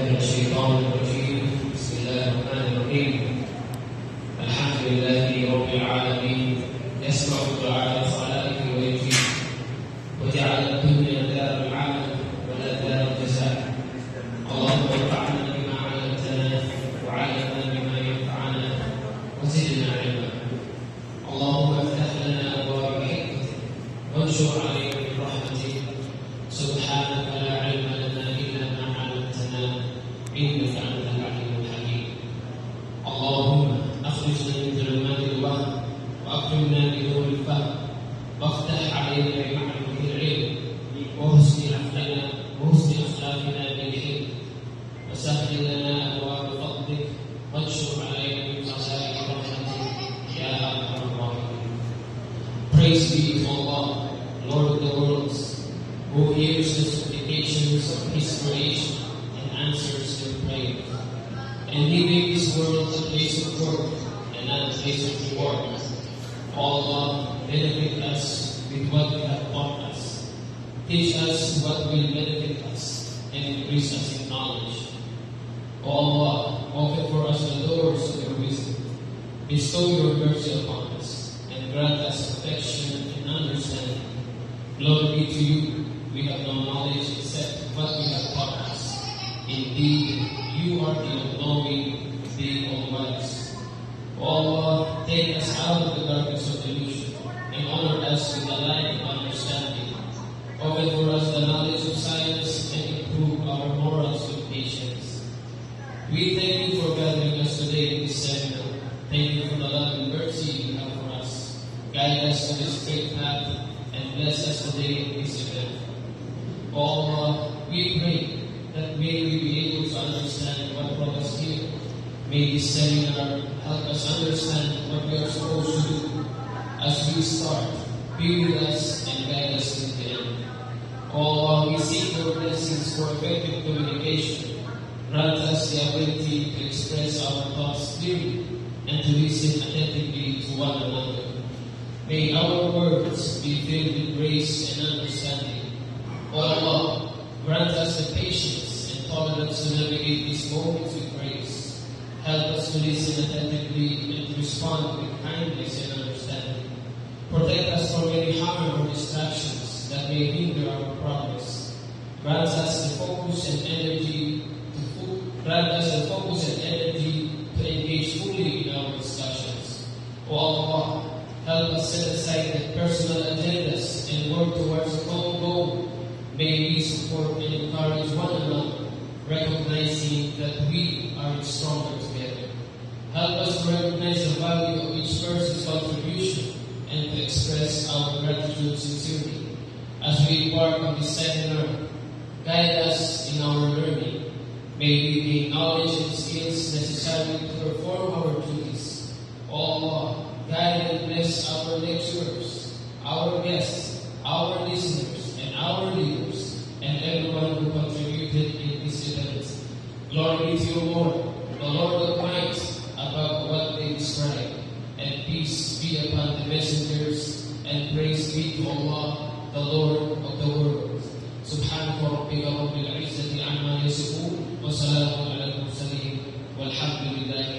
من الشيطان الرجيم. بسم الله الرحمن الرحيم. الحمد لله رب العالمين، يسمع دعاء الخلائق ويجيب، وجعل الدنيا دار العمل ولا دار الجزاء. اللهم انفعنا بما علمتنا وعلمنا بما ينفعنا وزدنا علما. اللهم افتح لنا ابواب حكمتك وانشر علينا من رحمتك. سبحانك لا علم لنا الا ما علمتنا انك انت العليم الحكيم. اللهم اخرجنا من ظلمات الوهم واكرمنا بنور الفهم، وافتح علينا بمعرفه العلم وحسن اخلاقنا بالحلم، وسهل لنا ابواب فضلك وانشر علينا من خزائن رحمتك يا ارحم الراحمين. Praise be to Allah, Lord of the worlds, who hears the supplications of His creation and answers their prayers. And He made this world a place of work and not a place of reward. Allah, benefit us with what you have taught us. Teach us what will benefit us and increase us in knowledge. O Allah, open for us the doors of your wisdom. Bestow your mercy upon us and grant us affection and understanding. Glory be to you. We have no knowledge except what you have taught us. Indeed, you are the all-knowing, the all-wise. O Allah, take us out of the darkness of delusion and honor us with the light of understanding. Open for us the knowledge of science and improve our morals with patience. We thank you for gathering us today in this seminar. Thank you for the love and mercy you have for us. Guide us to this straight path and bless us today in this event. O Allah, we pray that may we be able to understand what brought us here. May this seminar help us understand what we are supposed to do. As we start, be with us and guide us to the end. O Allah, we seek your blessings for effective communication. Grant us the ability to express our thoughts clearly and to listen attentively to one another. May our words be filled with grace and understanding. O Allah, grant us the patience and tolerance to navigate these moments with grace. Help us to listen attentively and to respond with kindness and understanding. Protect us from any harm or distractions that may hinder our progress. Grant us the focus and energy to engage fully in our discussions. O Allah, help us set aside the personal agendas and work towards a common goal. May we support and encourage one another, recognizing that we are stronger together. Help us to recognize the value of each person's contribution and to express our gratitude sincerely. As we embark on this seminar, guide us in our learning. May we gain knowledge and skills necessary to perform our duties. O Allah, guide and bless our lecturers, our guests, our listeners, and our leaders, and everyone who contributed in this event. Glory be to you, Lord, the Lord of might, above what they describe, and peace be upon the messengers, and praise be to Allah, the Lord of the world. سبحانك ربك رب العزة عما يصفون وسلام على المرسلين والحمد لله